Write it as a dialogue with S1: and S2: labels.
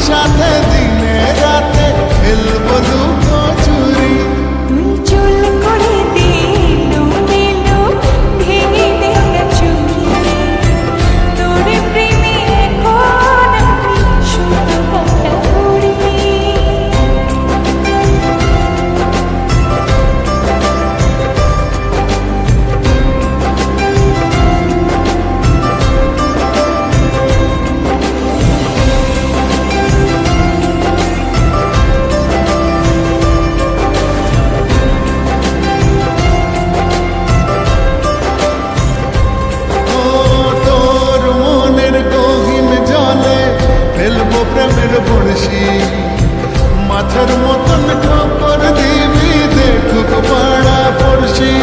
S1: সাথে দিনে রাতে খেলবো লুকোচুরি।
S2: তুই চুল করে দিলো দিলো ভেঙে দেয়া চুরি, তোর প্রেমে এখন আমি শুধু কাটা উড়ি।
S1: ও তোর মনের গহীন জলে ফেলবো প্রেমের বড়শি, মাছের মতন ঠোকর দিবি দেখুক পাড়া পড়শি।